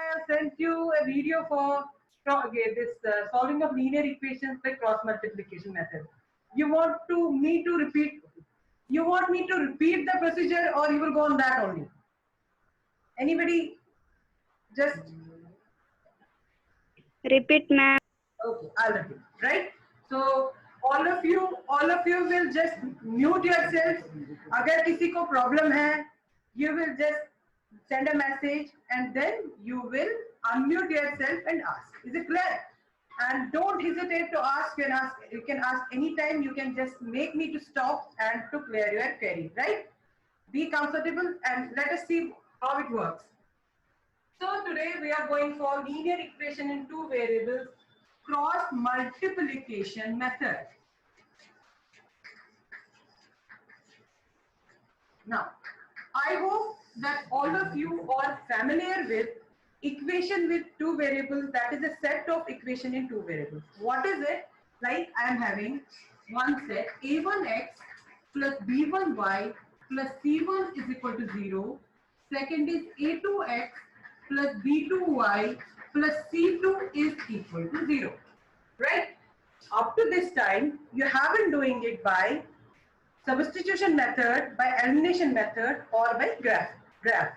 have sent you a video for this solving of linear equations by cross multiplication method. You want me to repeat? You want me to repeat the procedure, or you will go on that only? Anybody? Just repeat, ma'am. okay. I'll repeat. Right. So all of you will just mute yourselves. अगर किसी को problem है, you will just send a message and then you will unmute yourself and ask. Is it clear? And don't hesitate to ask. You can ask anytime. You can just make me to stop and to clear your query. Right? Be comfortable and let us see how it works. So today we are going for linear equation in two variables, cross multiplication method. Now, I hope that all of you are familiar with equation with two variables, that is a set of equation in two variables. What is it? Like I am having one set a1x plus b1y plus c1 is equal to 0. Second is a2x plus b2y plus c2 is equal to 0. Right? Up to this time, you have been doing it by substitution method, by elimination method, or by graph.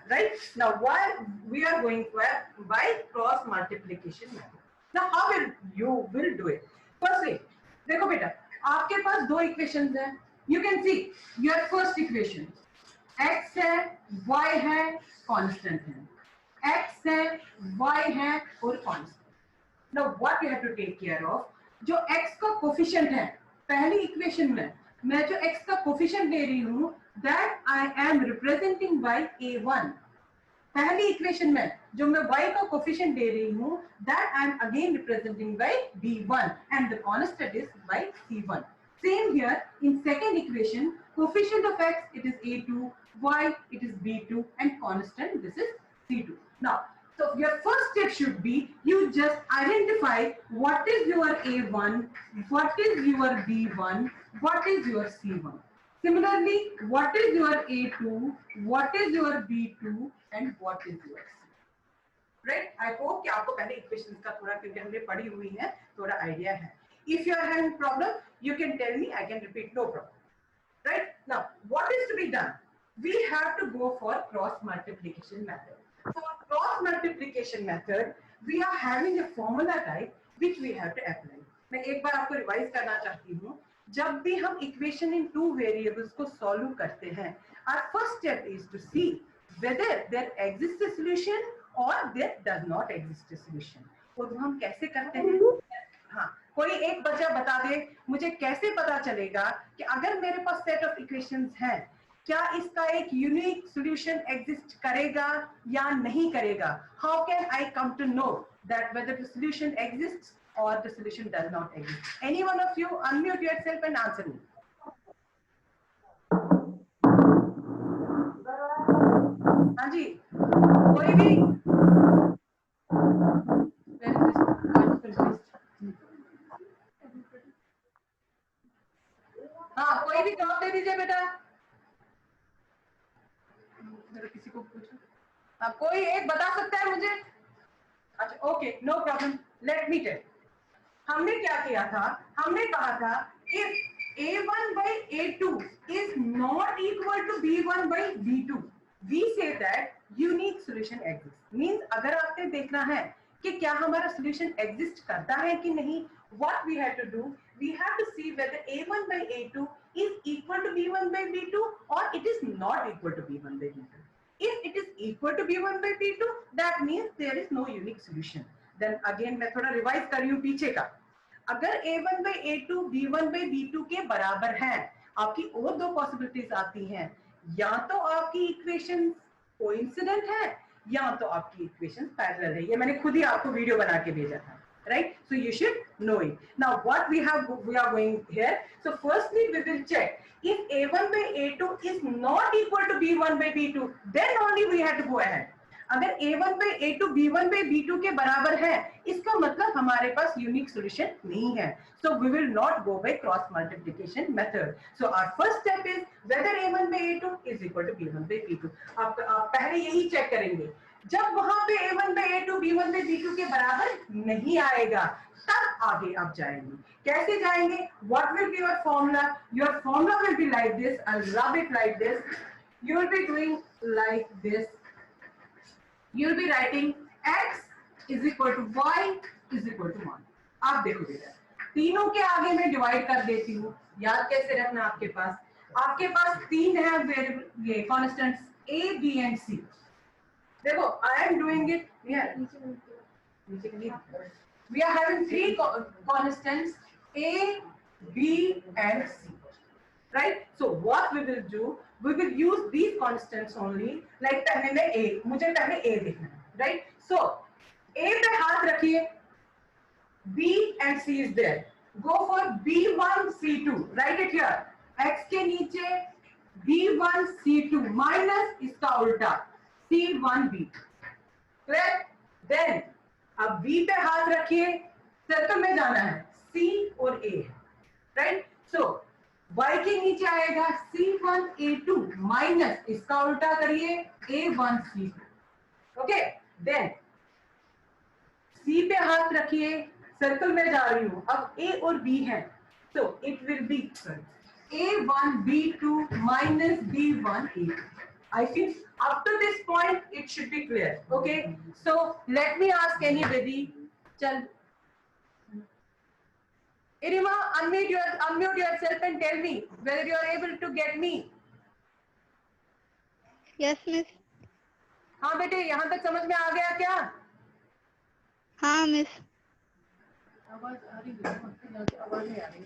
Right? Now, why we are going for by cross multiplication method. Now, how will you do it? Firstly, देखो बेटा, आपके पास दो equations हैं. You can see your first equation. X है, Y है, constant है. X है, Y है और constant. Now, what you have to take care of? जो x का कोफिशिएंट है पहली इक्वेशन में मैं जो x का कोफिशिएंट ले रही हूं that I am representing by a1. पहली इक्वेशन में जो मैं y का कोफिशिएंट ले रही हूं that I am again representing by b1 and the constant is by c1. Same here in second equation, coefficient of x it is a2, y it is b2 and constant this is c2. Now, so your first step should be you just identify what is your A1, what is your B1, what is your C1. Similarly, what is your A2, what is your B2 and what is your C. Right? I hope कि आपको पहले equations का थोड़ा क्योंकि हमने पढ़ी हुई है थोड़ा idea है. If you are having problem, you can tell me. I can repeat, no problem. Right? Now, what is to be done? We have to go for cross multiplication method. For cross multiplication method, we are having a formula type which we have to apply. मैं एक बार आपको revise करना चाहती हूँ. जब भी हम equation in two variables को सॉल्व करते हैं, our first step is to see whether there exists a solution or there does not exist a solution. और हम कैसे करते हैं? हाँ, कोई एक बच्चा बता दे मुझे कैसे पता चलेगा कि अगर मेरे पास सेट ऑफ इक्वेशंस हैं क्या इसका एक यूनिक सॉल्यूशन एग्जिस्ट करेगा या नहीं करेगा? How can I come to know that whether the solution exists or the solution does not exist? Any one of you unmute yourself and answer me. हाँ जी, कोई भी? हाँ, कोई भी जवाब दे दीजिए बेटा. किसी को पूछो. हाँ, कोई एक बता सकता है मुझे? अच्छा, okay, no problem. Let me tell. हमने क्या किया था? हमने कहा था if a1 by a2 is not equal to b1 by b2, we say that unique solution exists. Means अगर आपने देखना है कि क्या हमारा solution exist करता है कि नहीं, what we have to do, we have to see whether a1 by a2 is equal to b1 by b2 or it is not equal to b1 by b2. If it is equal to b1 by b2, that means there is no unique solution. Then again मैं थोड़ा revise कर रही हूँ पीछे का. अगर a1 by a2 b1 by b2 के बराबर है, आपकी और दो पॉसिबिलिटीज आती हैं. या तो आपकी इक्वेशन कोइंसिडेंट है या तो आपकी इक्वेशन पैरेलल है. ये मैंने खुद ही आपको वीडियो बना के भेजा था. Right? So you should know it. Now what we are going here. So firstly we will check if a1 by a2 is not equal to b1 by b2, then only we have to go ahead. अगर a1 by a2 b1 by b2 के बराबर है, इसका मतलब हमारे पास unique solution नहीं है. So we will not go by cross multiplication method. So our first step is whether a1 by a2 is equal to b1 by b2. आप पहले यही चेक करेंगे. जब वहां पे a1 by a2 B1 में B2 के बराबर नहीं आएगा, तब आगे आप जाएंगे। कैसे जाएंगे? What will be your formula? Your formula will be like this. I'll rub it like this. You will be doing like this. You will be writing x is equal to y is equal to 1. आप देखो बेटा, तीनों के आगे मैं divide कर देती हूँ। याद कैसे रखना आपके पास तीन है वेरिएबल, ये constants a, b and c. देखो, I am doing it here. We are having three constants a, b and c. Right? So what we will do? We will use these constants only. Like पहले में a, मुझे पहले a देखना है. Right? So a पे हाथ रखिए. B and C is there. Go for B1 C2. Write it here. X के नीचे B1 C2 minus इसका उल्टा C1 B. Clear? Then अब B पे हाथ रखिए, सर्कल में जाना है, C और A है. Right? So Y के नीचे आएगा C1 A2 minus इसका उल्टा करिए A1 C2. Okay? Then C पे हाथ रखिए, सर्कल में जा रही हूं, अब A और B है, so it will be A1 B2 minus B1 A2. I think up to this point it should be clear. Okay, so let me ask anybody. Chal, Irima, unmute yourself and tell me whether you are able to get me. Yes, miss. हाँ बेटे, यहाँ तक समझ में आ गया क्या? हाँ miss. आवाज आ रही है, आवाज नहीं आ रही.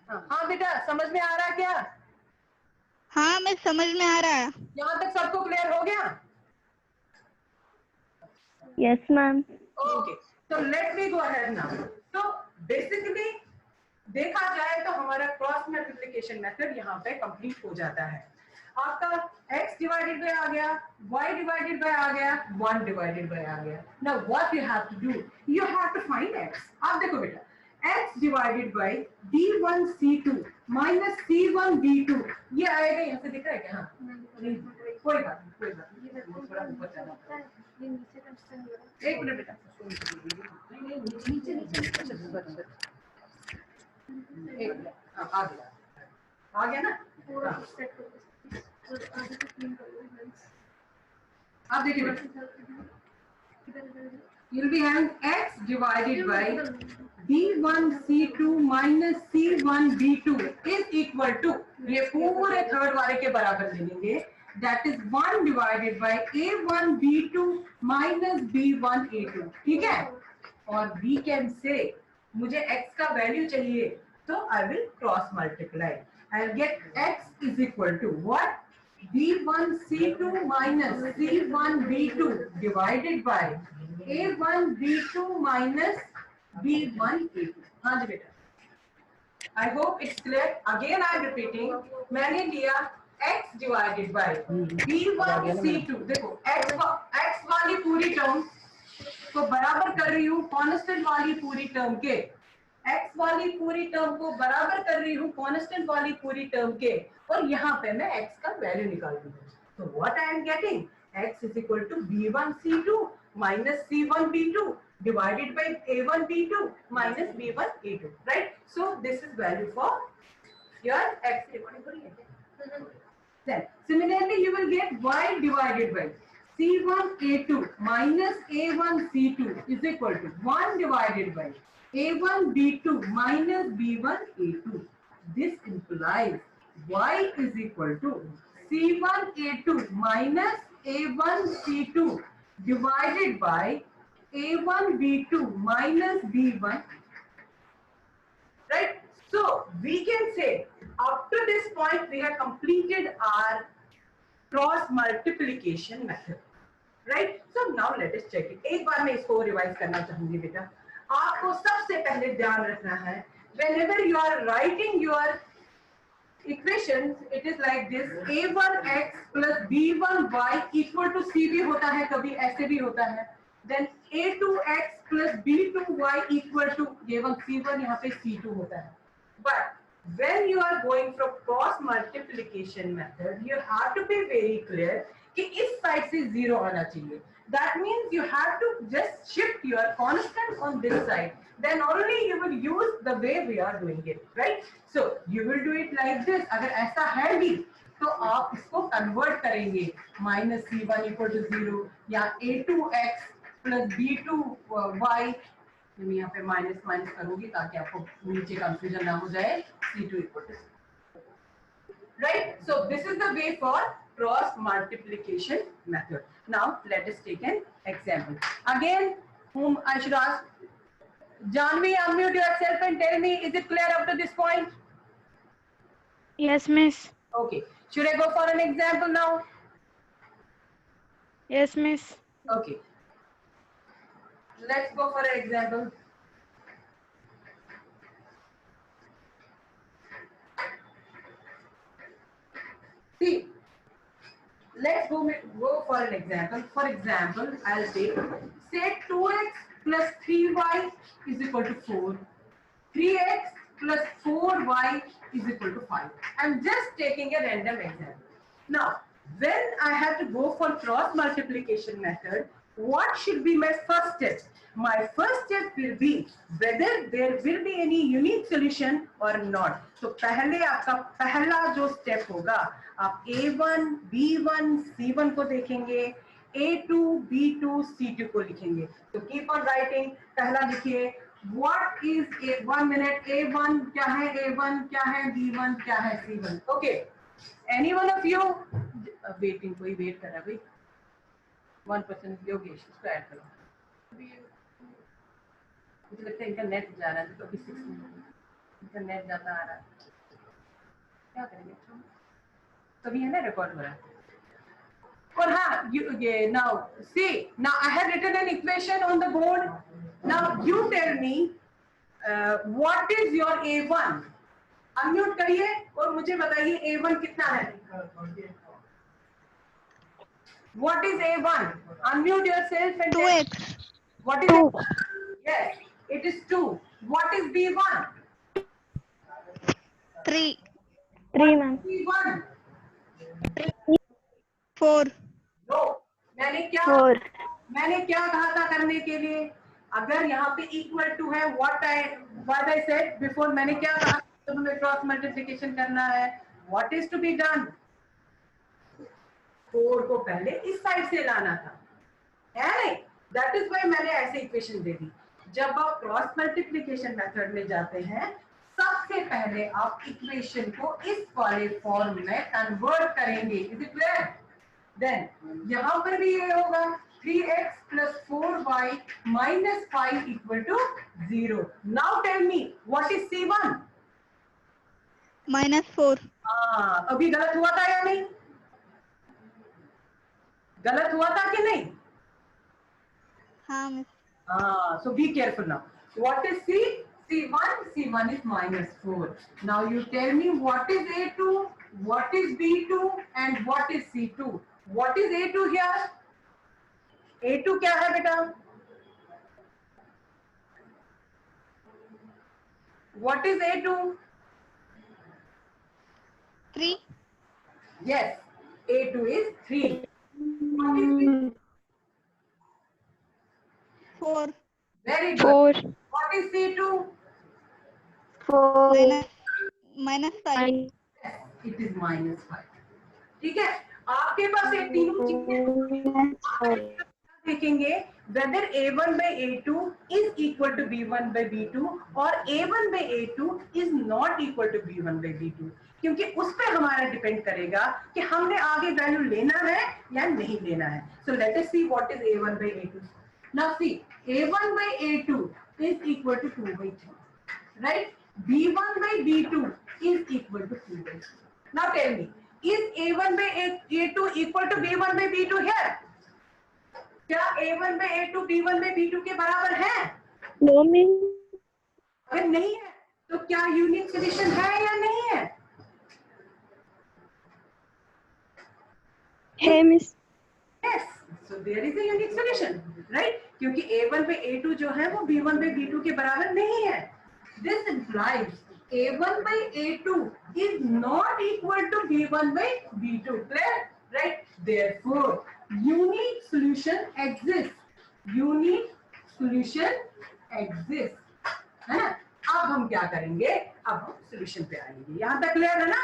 हाँ बेटा, समझ में आ रहा है क्या? हाँ मिस, समझ में आ रहा है. यहाँ तक सबको क्लियर हो गया? Yes, ma'am. Okay, so let me go ahead now. So basically देखा जाए तो हमारा क्रॉस मल्टीप्लिकेशन मेथड यहाँ पे कंप्लीट हो जाता है. आपका x डिवाइडेड बाय आ गया, y डिवाइडेड बाय आ गया, 1 डिवाइडेड बाय आ गया. Now what you have to do, you have to find x. आप देखो बेटा, x divided by d1 c2 minus c1 d2, ये आएगा, यहाँ से दिख रहा है क्या? हाँ, कोई बात नहीं, थोड़ा ऊपर जाना पड़ेगा. एक मिनट बेटा, नीचे एक मिनट. हाँ, आ गया ना? आप देखिए, you'll be having x divided by b1 c2 minus c1 b2 is equal to, ये पूरे थर्ड वाले के बराबर ले लेंगे, that is 1 divided by a1 b2 minus b1 a2. ठीक है? और we can say मुझे x का वैल्यू चाहिए, तो I will cross multiply. I'll get x is equal to what? b1 c2 minus c1 b2 divided by a1 b2 minus b1 a2. हाँ जी बेटा, I hope it's clear. Again I am repeating, मैंने लिया x divided by b1 c2. देखो x वाली पूरी term को बराबर कर रही हूँ कांस्टेंट वाली पूरी टर्म के, x वाली पूरी टर्म को बराबर कर रही हूँ कांस्टेंट वाली पूरी टर्म के, और यहाँ पे मैं x का वैल्यू निकाल रही हूँ. तो what I am getting, x is equal to b1 c2 minus c1 b2 divided by a1 b2 minus b1 a2. Right? So this is value for your x. Then similarly you will get y divided by c1 a2 minus a1 c2 is equal to 1 divided by a1 b2 minus b1 a2. This implies y is equal to c1 a2 minus a1 c2 divided by a1 b2 minus b1. Right? So we can say up to this point we have completed our cross multiplication method. Right? So now let us check it. एक बार मैं इसको revise करना चाहूंगी बेटा. आपको सबसे पहले ध्यान रखना है, whenever you are writing your equations, it is like this: a1x plus b1y equal to c भी होता है, कभी ऐसे भी होता है. Then a2x plus b2y equal to a1 c1, यहाँ पे c2 होता है. But when you are going from cross multiplication method, you have to be very clear. कि इस साइड से 0 आना चाहिए. That means you have to just shift your constant on this side. Then only you will use the way we are doing it, right? So you will do it like this. अगर ऐसा है भी तो आप इसको convert करेंगे -c1 = 0 या a2x + b2y. मैं यहाँ पे माइनस माइनस करूंगी ताकि आपको नीचे कंफ्यूजन ना हो जाए. c2 = 0. Right? So this is the way for cross multiplication method. Now let us take an example. Again, whom I should ask? Janvi, unmute yourself and tell me, is it clear up to this point? Yes, miss. Okay. Should I go for an example now? Yes, miss. Okay. Let's go for an example. See, let's go for an example. For example, I'll take, say 2x plus 3y is equal to 4. 3x plus 4y is equal to 5. I'm just taking a random example. Now, when I have to go for cross multiplication method, what should be my first step? My first step will be whether there will be any unique solution or not. तो पहले आपका पहला जो step होगा, आप A1, B1, C1 को देखेंगे, A2, B2, C2 को लिखेंगे. तो keep on writing. पहला लिखिए, what is a 1 minute, A1 क्या है, A1 क्या है, B1 क्या है, C1. Okay. Any one of you waiting, कोई वेट कर रहा है भाई. 1% योगेश, इसको ऐड करो. मुझे लगता है इनका नेट जा रहा है, तो अभी 6 मिनट इनका नेट जाता आ रहा है. क्या करेंगे? तभी है ना रिकॉर्ड हो रहा है. और हाँ, ये now see, now I have written an equation on the board. Now you tell me what is your A1. Unmute करिए और मुझे बताइए A1 कितना है. What is A1? Unmute yourself and 2x. What is 2? Yes, it is 2. What is B1? 3. 3, ma'am. B1. 4. No. मैंने क्या कहा था करने के लिए? अगर यहाँ पे इक्वल टू है, what I said before, मैंने क्या कहा? तो हमें क्रॉस मल्टीप्लिकेशन करना है. What is to be done? 4 को पहले इस साइड से लाना था, है नहीं? That is why मैंने ऐसे इक्वेशन दे दी. जब आप क्रॉस मल्टीप्लिकेशन मेथड में जाते हैं, सबसे पहले आप इक्वेशन को इस वाले फॉर्म में कन्वर्ट करेंगे. Is it clear? देन यहां पर भी ये होगा 3x plus 4y minus 5 equal to 0. Now tell me, what is C1? -4. अभी गलत हुआ था या नहीं? गलत हुआ था कि नहीं? हाँ miss. So be careful now. What is C? C1? C1 is -4. Now you tell me what is A2, what is B2 and what is C2. What is A2 here? A2 क्या है बेटा? What is A2? 3. Yes, A2 is 3. What is B2? 4. Very good. 4. What is C2? 4. -5. Yes, it is -5. ठीक है, आपके पास ये तीनों चीजें देखेंगे whether A1 by A2 is equal to B1 by B2 और A1 by A2 is not equal to B1 by B2, क्योंकि उस पे हमारा डिपेंड करेगा कि हमने आगे वैल्यू लेना है या नहीं लेना है. So let us see what is A1 by A2. Now see, A1 by A2 is equal to 2 by 3, right? B1 by B2 is equal to 2 by 3. Now tell me, is A1 by A2 equal to B1 by B2 here? क्या A1 by A2 B1 by B2 के बराबर है? No, ma'am. अगर नहीं है तो क्या unique solution है या नहीं है? Hey, miss. Yes, so there is a unique solution, right? क्योंकि A1 by A2 जो है वो B1 by B2 के बराबर नहीं है. This implies A1 by A2 is not equal to B1 by B2. Clear? right? Therefore, unique solution exists. Unique solution exists. है ना? अब हम क्या करेंगे? अब हम solution पे आएंगे. यहाँ तक क्लियर है ना?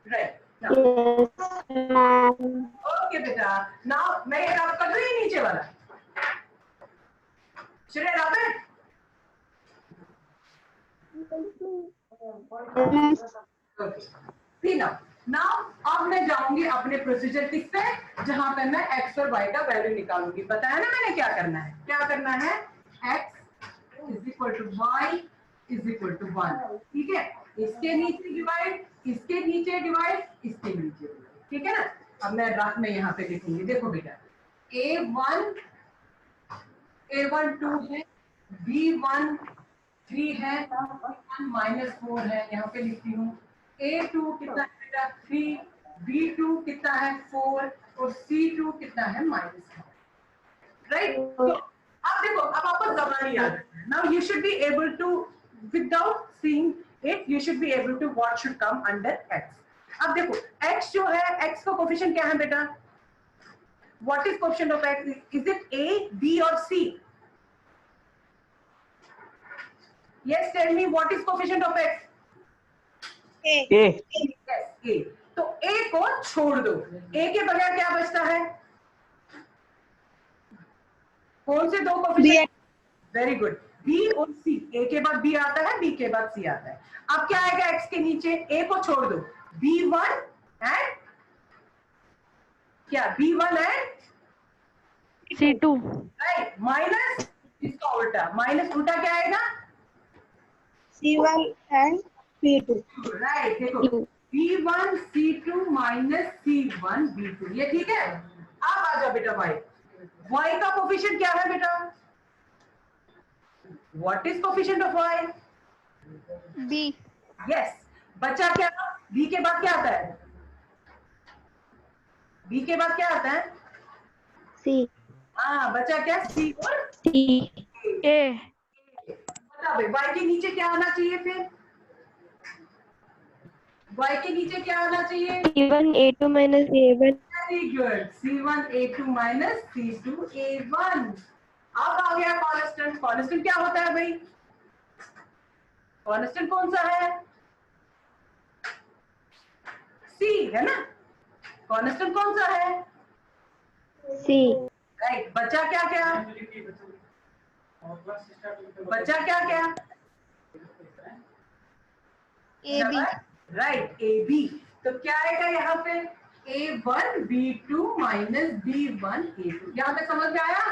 Right. Now, Yes, ma'am. okay बेटा. Now मैं ये आप कर रही नीचे वाला. Should I rub it? Okay. See now. Now अब मैं जाऊंगी अपने प्रोसीजर किस पे, जहां पे मैं x और y का वैल्यू निकालूंगी. पता है ना मैंने क्या करना है? क्या करना है? x is equal to y is equal to 1. ठीक है? इसके नीचे डिवाइड, इसके नीचे डिवाइड, इसके नीचे डिवाइड. ठीक है ना? अब मैं यहाँ पे लिखूंगी. देखो बेटा, a1 2 है, b1 3 है, -4 है. यहाँ पे लिखती हूँ. a2 कितना है बेटा? 3, b2 कितना है? 4 और c2 कितना है? -4. राइट? तो अब देखो, अब आपको जबानी याद है. Now you should be able to, without seeing it, you should be able to what should come under x. अब देखो x जो है, x का कोफिशिएंट क्या है बेटा? What is coefficient of x? Is it a, b और c? Yes, tell me what is coefficient of x? A. Yes, a. तो a को छोड़ दो. a के बगैर क्या बचता है? कौन से दो कोफिशिएंट? Very good. b और c. a के बाद b आता है, b के बाद c आता है. अब क्या आएगा x के नीचे? a को छोड़ दो. b1 एंड क्या? b1 and C2. Right. Minus इसका उल्टा. माइनस उल्टा क्या आएगा? C1 and C2. राइट. देखो, B1 C2 minus C1 B2. ये ठीक है? अब आ जाओ बेटा y. y का कोफिशिएंट क्या है बेटा? What is coefficient of y? B. Yes. बचा क्या? b के बाद क्या आता है? b के बाद क्या आता है? C. हाँ, बचा क्या? c और C. A. बता भाई, y के नीचे क्या आना चाहिए फिर? y के नीचे क्या आना चाहिए? C1 A2 minus A1. Very good. C1 A2 minus C2 A1. अब आ गया कांस्टेंट. कांस्टेंट क्या होता है भाई? कांस्टेंट कौन सा है? C है ना? कांस्टेंट कौन सा है? C. राइट. बचा क्या क्या? बचा क्या क्या? AB. राइट. AB. तो क्या आएगा यहाँ पे? A1 B2 minus B1 A2. यहाँ तक समझ में आया?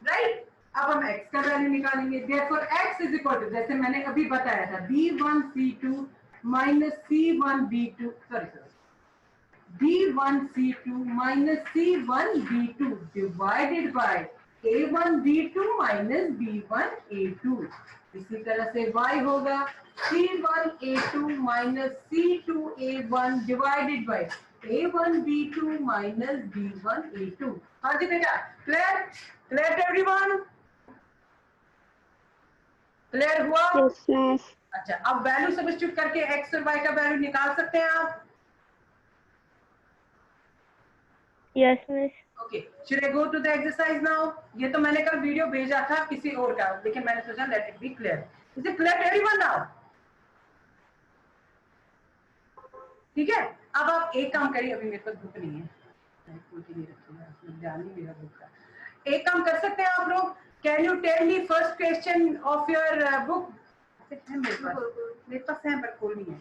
राइट. अब हम x का वैल्यू निकालेंगे. therefore x is equal to, जैसे मैंने अभी बताया था, B1 C2 minus C1 B2, sorry B1 C2 minus C1 B2 divided by A1 B2 minus B1 A2. इसी तरह से y होगा C1 A2 minus C2 A1 divided by A1 B2 minus B1 A2. हाँ जी बेटा, clear? Clear to everyone? Clear हुआ? Yes, miss. अच्छा, अब वैल्यू सब्स्टिट्यूट करके x और y का वैल्यू निकाल सकते हैं आप? Yes, miss. Okay. Should I go to the exercise now? ये तो मैंने कल वीडियो भेजा था किसी और का, लेकिन मैंने सोचा let it be clear. Is it clear to everyone now? ठीक है. अब आप एक काम करिए, अभी मेरे पास बुक नहीं है, ध्यान नहीं मेरा बुक का. एक काम कर सकते हैं आप लोग. Can you tell me first question of your book? मेरे पास है पर खोल नहीं है,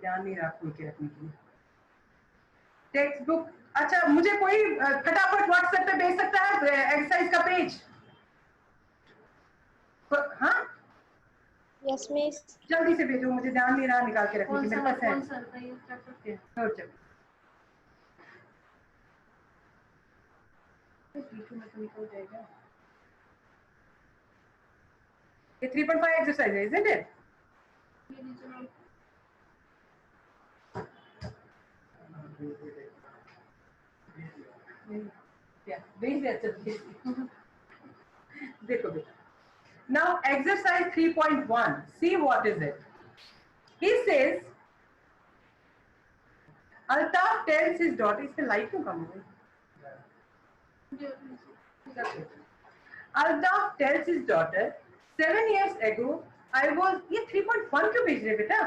ध्यान नहीं रहा खोल के रखने के लिए. Text book. अच्छा, मुझे कोई फटाफट व्हाट्सएप पे भेज सकता है एक्सरसाइज का पेज? हाँ, Yes, miss. जल्दी से भेजो, मुझे ध्यान नहीं रहा निकाल के रखने की. मेरे पास है. थर्ड निकल जाएगा. ये 3.5 एक्सरसाइज है, isn't it? देखो बेटा. Now exercise 3.1. See what is it? He says Altaf tells his daughter, इसमें लाइट क्यों कम हो गई? Altaf tells his daughter, 7 years ago I was, ये 3.1 क्यों भेज रहे बेटा?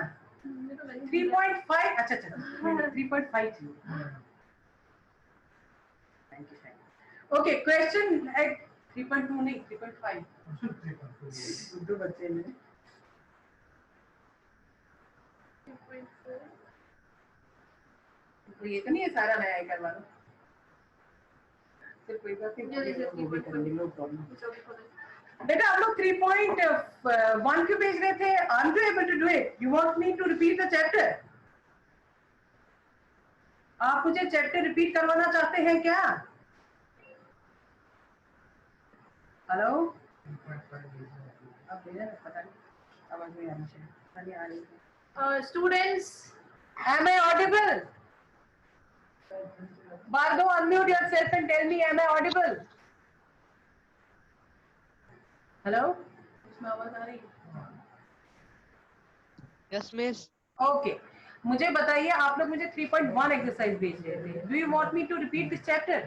3.5, अच्छा 3.5 थी. Thank you. Okay, question at 3.2 नहीं 3.5. दो बच्चे हैं. 2.4. तो ये तो नहीं है सारा नया ही करवा लो. कोई बात नहीं, नो प्रॉब्लम. बेटा आप लोग 3.1 क्यों भेज रहे थे? Aren't you able to do it? You want me to repeat the chapter? आप मुझे चैप्टर रिपीट करवाना चाहते हैं क्या? हेलो? अब भेजा ना, पता नहीं आवाज नहीं आनी चाहिए. नहीं आ रही है. Students, am I audible? Bhargav, unmute yourself and tell me, am I audible? Hello? इसमें आवाज आ रही है? Yes, miss. Okay. मुझे बताइए, आप लोग मुझे 3.1 एक्सरसाइज भेज रहे थे. Do you want me to repeat this chapter?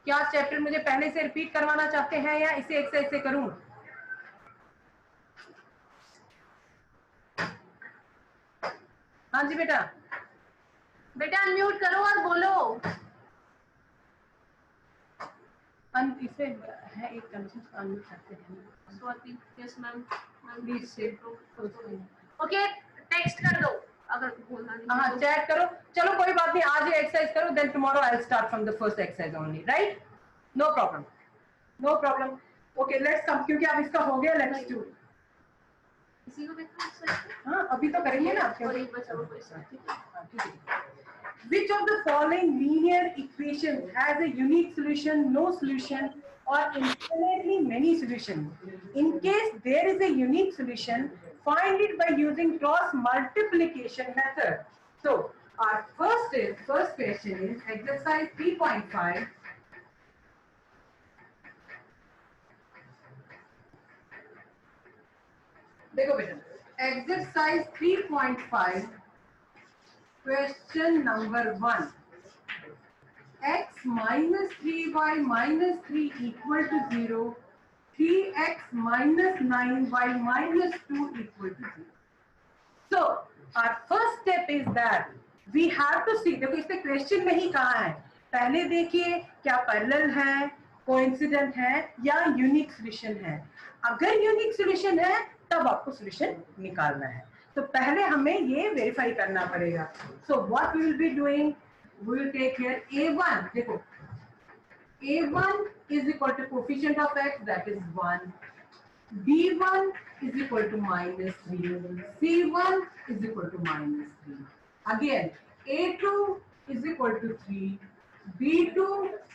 क्या चैप्टर मुझे पहले से रिपीट करवाना चाहते हैं या इसे एक्सरसाइज से करूं? हाँ जी बेटा. बेटा अनम्यूट करो और बोलो. इसे है एक कंडीशन अनम्यूट करते हैं. Swati, yes ma'am. प्लीज से ओके टेक्स्ट कर दो अगर बोलना नहीं. हाँ चैट करो. चलो कोई बात नहीं, आज ये एक्सरसाइज करो, then tomorrow I will start from the first exercise only. Right? No problem, no problem. Okay let's come, क्योंकि अब इसका हो गया. Let's do. इसी को देखो. हाँ अभी तो करेंगे ना. और एक बचा हुआ question. Which of the following linear equations has a unique solution, no solution, or infinitely many solutions? In case there is a unique solution, find it by using cross multiplication method. So our first question is exercise 3.5. देखो बेटा, exercise 3.5 question number 1. X minus 3y minus 3 equal to 0. 3x minus 9y minus 2 equal to 0. So our first step is that we have to see. देखो इसमें question में ही कहा है, पहले देखिए क्या पैरेलल है, कोइंसिडेंट है या यूनिक सॉल्यूशन है. अगर यूनिक सॉल्यूशन है तब आपको सॉल्यूशन निकालना है. तो पहले हमें ये वेरीफाई करना पड़ेगा. So what we will be doing, we will take here a1. देखो a1 is equal to coefficient of x, that is 1. b1 is equal to minus 3. c1 is equal to minus 3. Again a2 is equal to 3. b2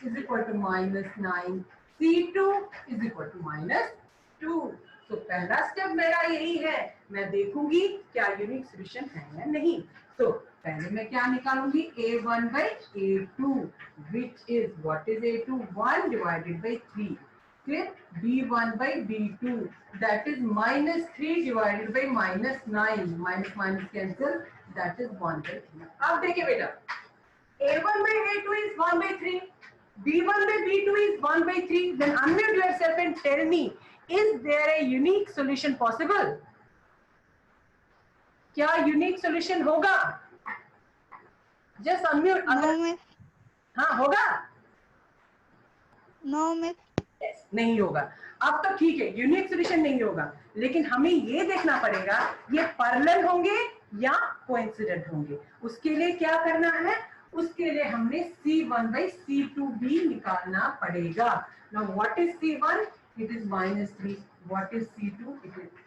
is equal to minus 9. c2 is equal to minus 2. तो पहला step मेरा यही है, मैं देखूंगी क्या unique solution है या नहीं. तो पहले मैं क्या निकालूंगी, a1 by a2, which is what is a2, 1 divided by 3. फिर b1 by b2, that is minus 3 divided by minus 9. minus minus cancel, that is 1 by 3. अब देखिए बेटा, a1 by a2 is 1 by 3. b1 by b2 is 1 by 3. Then unmute yourself and tell me, is there a unique solution possible? क्या unique solution होगा? Just unmute. हाँ होगा? No miss. नहीं होगा. अब तो ठीक है, यूनिक सॉल्यूशन नहीं होगा, लेकिन हमें ये देखना पड़ेगा ये पैरेलल होंगे या कोइंसिडेंट होंगे. उसके लिए क्या करना है, उसके लिए हमने c1 by c2 भी निकालना पड़ेगा. Now what is c1? It is minus 3. What is c2?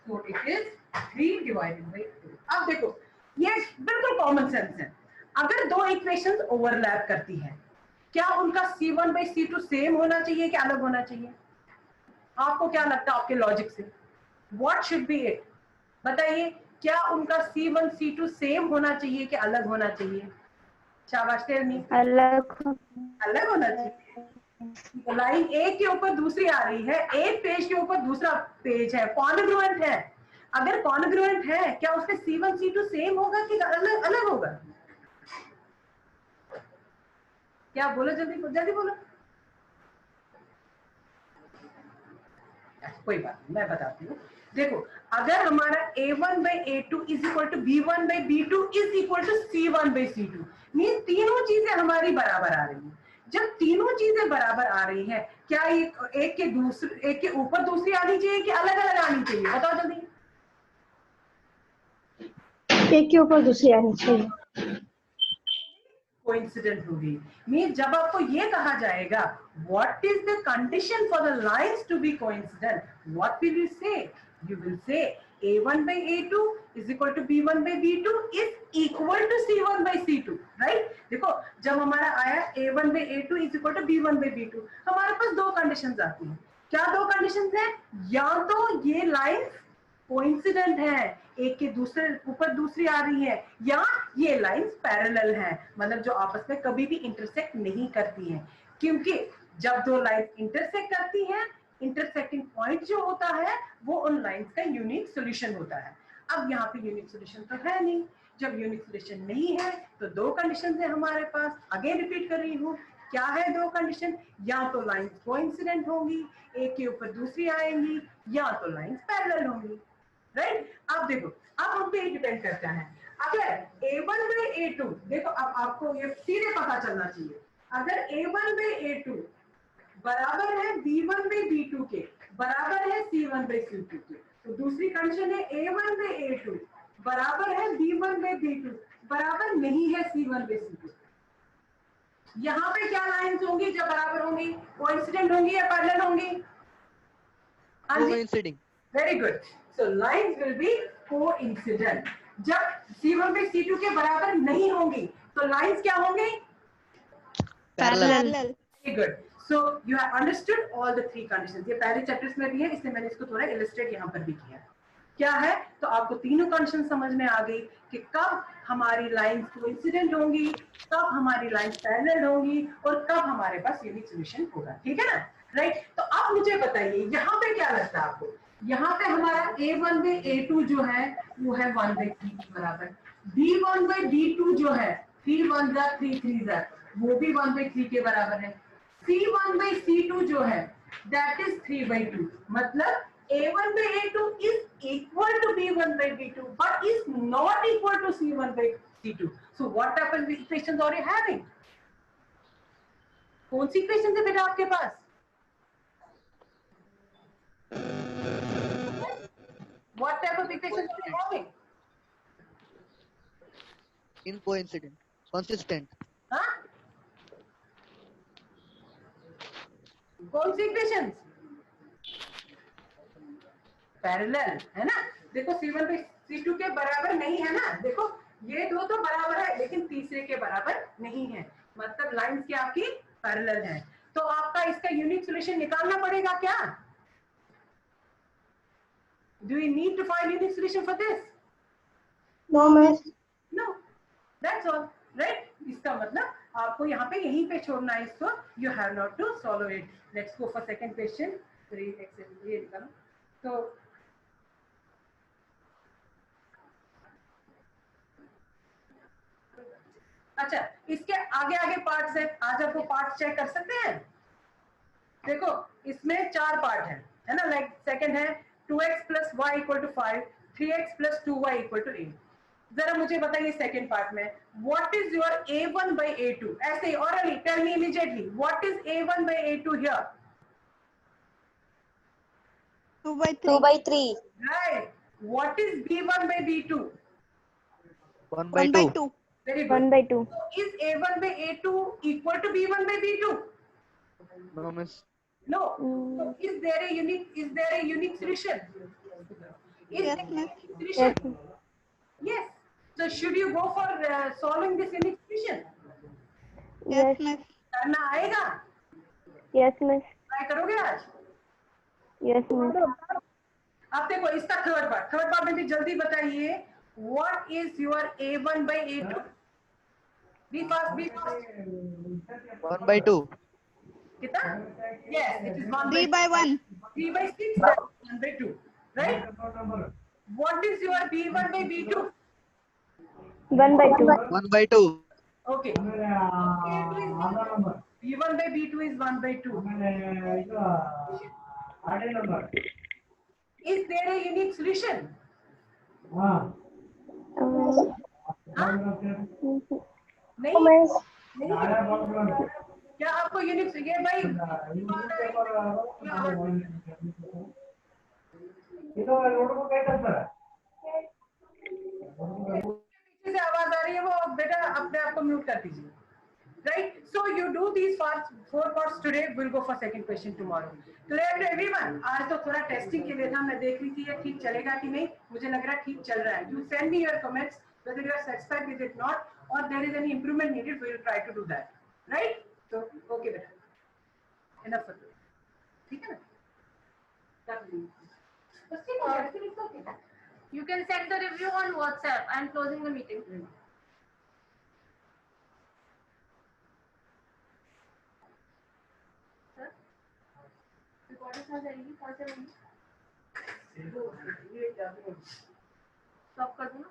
So it is 3 divided by 2. अब देखो ये बिल्कुल कॉमन सेंस है. अगर दो इक्वेशंस ओवरलैप करती हैं, क्या उनका c1 by c2 सेम होना चाहिए कि अलग होना चाहिए? आपको क्या लगता है आपके लॉजिक से? What should be it? बताइए, क्या उनका c1 c2 सेम होना चाहिए कि अलग होना चाहिए? शाबाश टेल मी. अलग होना चाहिए. लाइन एक के ऊपर दूसरी आ रही है, एक पेज के ऊपर दूसरा पेज है, कॉन्ग्रुएंट है. अगर कॉन्ग्रुएंट है, क्या उसके C1 C2 सेम होगा कि अलग अलग होगा? क्या बोलो, जल्दी जल्दी बोलो। कोई बात नहीं, मैं बताती हूँ। देखो, अगर हमारा A1 by A2 is equal to B1 by B2 is equal to C1 by C2, mean तीनों चीजें हमारी बराबर आ रही हैं। जब तीनों चीजें बराबर आ रही हैं, क्या एक के ऊपर दूसरी आनी चाहिए कि अलग अलग आनी चाहिए? बताओ जल्दी। एक के ऊपर दूसरी आनी चाहिए। कोइंसिडेंट होगी। मीन जब आपको ये कहा जाएगा what is the condition for the lines to be coincident, what will you say? You will say A1 by A2 is equal to B1 by B2 is equal to C1 by C2, right? देखो, जब हमारा आया A1 by A2 is equal to B1 by B2, हमारे पास दो conditions आती हैं। क्या दो कंडीशंस हैं? या तो ये लाइंस कोइंसिडेंट है, एक के दूसरे ऊपर दूसरी आ रही है, या ये लाइंस पैरेलल हैं, मतलब जो आपस में कभी भी इंटरसेक्ट नहीं करती हैं। क्योंकि जब दो लाइंस इंटरसेक्ट करती हैं, इंटरसेक्टिंग पॉइंट जो होता है वो उन लाइंस का यूनिक सॉल्यूशन होता है। अब यहाँ पे यूनिक सॉल्यूशन तो है नहीं। जब यूनिक सॉल्यूशन नहीं है तो दो कंडीशन है हमारे पास। अगेन रिपीट कर रही हूँ, क्या है दो कंडीशन? या तो लाइंस कोइंसिडेंट होंगी, एक के ऊपर दूसरी आएंगी, या तो लाइंस पैरेलल होंगी, राइट? अब देखो, अब हम पे डिपेंड करता है। अगर A1 by A2, देखो अब आपको ये सीधे पता चलना चाहिए, अगर A1 by A2 बराबर है B1 by B2 के, बराबर है C1 by C2 के, तो दूसरी कंडीशन है A1 by A2 बराबर है B1 by B2, बराबर नहीं है C1 by C2। यहाँ पे क्या लाइंस होंगी जब बराबर होंगी? कोइंसिडेंट होंगी या पैरेलल होंगी? Coinciding. Very good. So lines will be coincident. जब C1 by C2 के बराबर नहीं होंगी तो लाइंस क्या होंगी? Parallel. Very good. So you have understood all the three conditions. ये पहले चैप्टर्स में भी है, इसलिए मैंने इसको थोड़ा इलस्ट्रेट यहाँ पर भी किया। क्या है? तो आपको तीनों कंडीशन समझ में आ गई कि कब हमारी लाइंस कोइंसिडेंट होंगी, कब हमारी लाइंस पैरेलल होंगी, और कब हमारे पास यूनिक सॉल्यूशन होगा। ठीक है ना? राइट? तो अब मुझे बताइए यहाँ पे क्या लगता है आपको? यहाँ पे हमारा A1 by A2 जो है वो है 1 by 3 के बराबर। B1 by B2 जो है 3 1 जा 3 3 जा, वो भी 1 by 3 के बराबर है। C1 by C2 जो है that is 3 by 2, मतलब A1 by A2 is equal to B1 by B2 but is not equal to C1 by C2. So what type of equations are you having? कौन सी equation है बेटा आपके पास? What type of equations are you having? Incoincident, consistent. हाँ? कौन सी equations? Parallel, है ना? देखो C1 by C2 के बराबर नहीं है ना। देखो ये दो तो बराबर है लेकिन तीसरे के बराबर नहीं है, मतलब लाइंस की आपकी पैरेलल है। तो आपका इसका यूनिक सॉल्यूशन निकालना पड़ेगा क्या? Do you need to find unique solution for this? No miss. No, that's all, right? इसका मतलब आपको यहाँ पे यहीं पे छोड़ना है इसको। You have not to solve it. Let's go for second question. ये निकालो। तो अच्छा, इसके आगे आगे पार्ट्स है। आज आपको पार्ट्स चेक कर सकते हैं। देखो इसमें 4 पार्ट है ना? लाइक सेकंड है 2x plus y equal to 5, 3x plus 2y equal to 8। जरा मुझे बताइए सेकंड पार्ट में what is your A1 by A2? ऐसे orally tell me immediately what is A1 by A2 here? 2 by 3. 2 by 3. Right. What is B1 by B2? 1 by 2. Very good. 1 by 2. So is A1 by A2 equal to B1 by B2? No, miss. No. So is there a unique solution? Is Yes, there a ma'am. unique Yes. solution? Yes. So should you go for solving this unique solution? Yes. Miss. करना आएगा? Yes, miss. Try करोगे आज? Yes, miss. अब देखो इसका third part में भी जल्दी बताइए। What is your A1 by A2? Be fast. 1 by 2. कितना? Yes, it is 1 3 by 1. 3 by 6, 1 by 2, right? What is your B1 by B2? 1 by 2. 1 by 2. Okay. B1 by B2 is 1 by 2. Is there a unique solution? Uh, हाँ? नहीं No, miss. नहीं क्या आपको unique ये भाई पीछे से आवाज आ रही है वो बेटा अपने आप को म्यूट कर दीजिए. Right? So you do these four parts today. We'll go for second question tomorrow. Clear to everyone? आज तो थोड़ा टेस्टिंग के लिए था. मैं देख रही थी ये ठीक चलेगा कि नहीं. मुझे लग रहा है ठीक चल रहा है. You send me your comments whether you are satisfied with it not or there is any improvement needed. We will try to do that. Right? So okay बेटा. Enough for today. ठीक है ना? You can send the review on WhatsApp. I'm closing the meeting. Sir, recording कहाँ जाएगी? कहाँ से होगी? Stop कर दूँ ना?